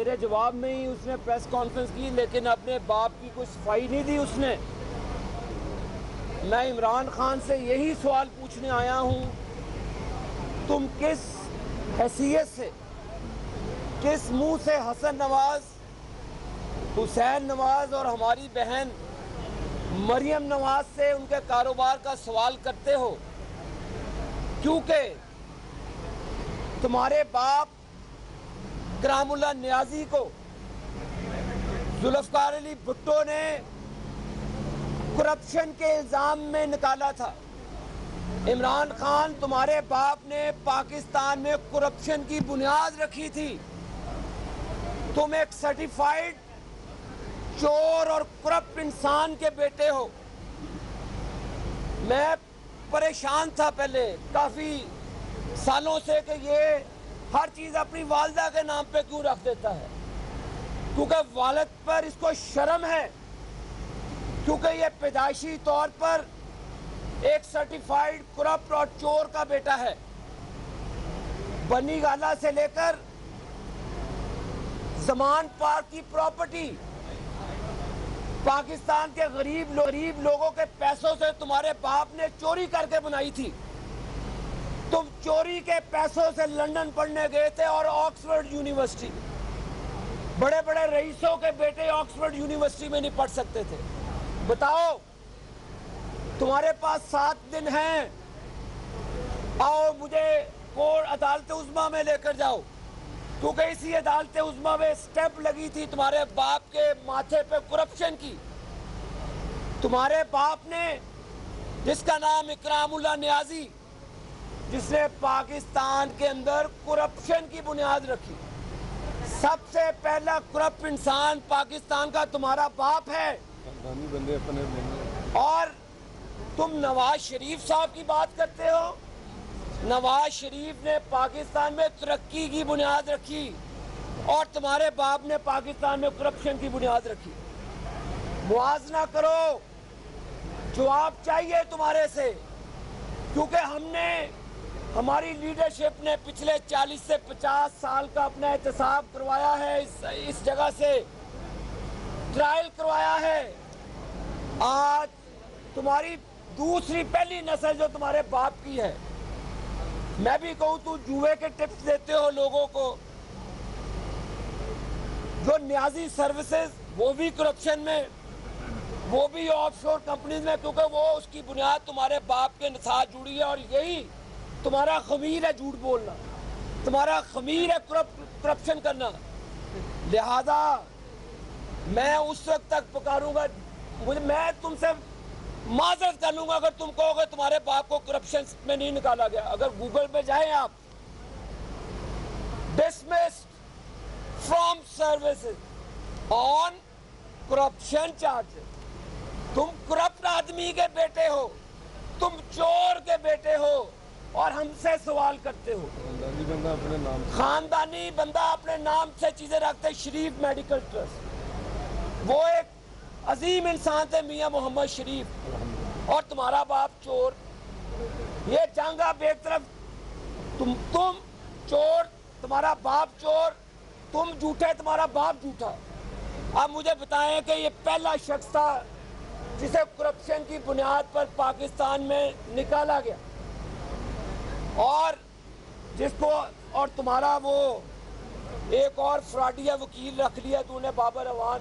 میرے جواب میں ہی اس نے پریس کانفرنس کی، لیکن اپنے باپ کی کوئی صفائی نہیں دی اس نے۔ میں عمران خان سے یہی سوال پوچھنے آیا ہوں، تم کس حیثیت سے، کس منہ سے حسن نواز، حسین نواز اور ہماری بہن مریم نواز سے ان کے کاروبار کا سوال کرتے ہو؟ کیونکہ تمہارے باپ کرام اللہ نیازی کو ذوالفقار علی بھٹو نے کرپشن کے الزام میں نکالا تھا۔ عمران خان، تمہارے باپ نے پاکستان میں کرپشن کی بنیاد رکھی تھی۔ تم ایک سرٹیفائیڈ چور اور کرپٹ انسان کے بیٹے ہو۔ میں پریشان تھا پہلے کافی سالوں سے کہ یہ ہر چیز اپنی والدہ کے نام پہ کیوں رکھ دیتا ہے، کیونکہ والد پر اس کو شرم ہے، کیونکہ یہ پیدائشی طور پر ایک سرٹیفائیڈ کرپٹ اور چور کا بیٹا ہے۔ بنی گالہ سے لے کر زمان پارک کی پراپرٹی پاکستان کے غریب لوگوں کے پیسوں سے تمہارے باپ نے چوری کر کے بنائی تھی۔ تم چوری کے پیسوں سے لندن پڑھنے گئے تھے اور آکسفورڈ یونیورسٹی، بڑے بڑے رئیسوں کے بیٹے آکسفورڈ یونیورسٹی میں نہیں پڑھ سکتے تھے۔ بتاؤ، تمہارے پاس 7 دن ہیں، آؤ مجھے کورٹ عدالت عظمیٰ میں لے کر جاؤ، کیونکہ اسی عدالت عظمیٰ میں سٹیپ لگی تھی تمہارے باپ کے ماتھے پہ کرپشن کی۔ تمہارے باپ نے، جس کا نام اکرام اللہ نیازی، جس نے پاکستان کے اندر کرپشن کی بنیاد رکھی، سب سے پہلا کرپٹ انسان پاکستان کا تمہارا باپ ہے۔ اور تم نواز شریف صاحب کی بات کرتے ہو۔ نواز شریف نے پاکستان میں ترقی کی بنیاد رکھی اور تمہارے باپ نے پاکستان میں کرپشن کی بنیاد رکھی۔ موازنہ کرو، جواب چاہیے تمہارے سے، کیونکہ ہماری لیڈرشپ نے پچھلے 40 سے 50 سال کا اپنا احتساب کروایا ہے، اس جگہ سے ٹرائل کروایا ہے۔ آج تمہاری پہلی نسل جو تمہارے باپ کی ہے، میں بھی کہوں تو جوئے کے ٹپس دیتے ہو لوگوں کو، جو نیازی سروسز، وہ بھی کرپشن میں، وہ بھی آف شور کمپنیز میں، کیونکہ وہ اس کی بنیاد تمہارے باپ کے ساتھ جڑی ہے، اور یہی تمہارا خمیر ہے جھوٹ بولنا، تمہارا خمیر ہے کرپشن کرنا۔ لہذا میں اس وقت تک پکاروں گا، میں تم سے معذرت کر لوں گا اگر تم کہو گے تمہارے باپ کو کرپشن میں نہیں نکالا گیا۔ اگر گوگل پہ جائیں آپ، dismissed from services on corruption charges، تم کرپٹ آدمی کے بیٹے ہو، تم چور کے بیٹے ہو اور ہم سے سوال کرتے ہو۔ خاندانی بندہ اپنے نام سے چیزیں رکھتے۔ شریف میڈیکل ٹرسٹ، وہ ایک عظیم انسان تھے میاں محمد شریف، اور تمہارا باپ چور۔ یہ جنگ اب ایک طرف تم چور، تمہارا باپ چور، تم جھوٹے، تمہارا باپ جھوٹا۔ اب مجھے بتائیں کہ یہ پہلا شخص تھا جسے کرپشن کی بنیاد پر پاکستان میں نکالا گیا، اور جس کو، اور تمہارا وہ ایک اور فراڈیہ وکیل رکھ لیا تو نے، بابر اوان۔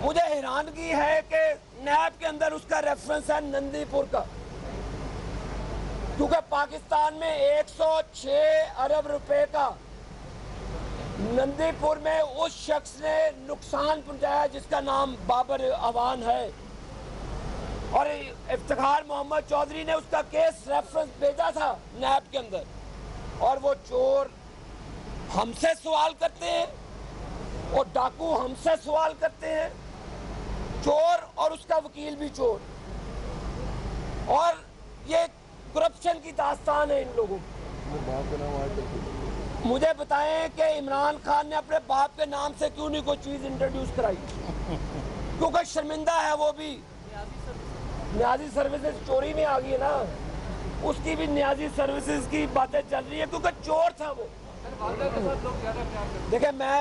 مجھے حیرانگی ہے کہ نیب کے اندر اس کا ریفرنس ہے نندی پور کا، کیونکہ پاکستان میں 106 ارب روپے کا نندی پور میں اس شخص نے نقصان پہنچایا جس کا نام بابر اوان ہے، اور افتخار محمد چودھری نے اس کا کیس ریفرنس بھیجا تھا نیب کے اندر، اور وہ چور ہم سے سوال کرتے ہیں، اور ڈاکو ہم سے سوال کرتے ہیں، چور اور اس کا وکیل بھی چور، اور یہ کرپشن کی داستان ہے ان لوگوں کی۔ مجھے بتائیں کہ عمران خان نے اپنے باپ کے نام سے کیوں نہیں کوئی چیز انٹروڈیوس کرائی؟ کیونکہ شرمندہ ہے وہ بھی۔ نیازی سروسز چوری میں آ گئی ہے نا، اس کی بھی نیازی سروسز کی باتیں چل رہی ہے، کیونکہ چور تھا وہ۔ دیکھیں، میں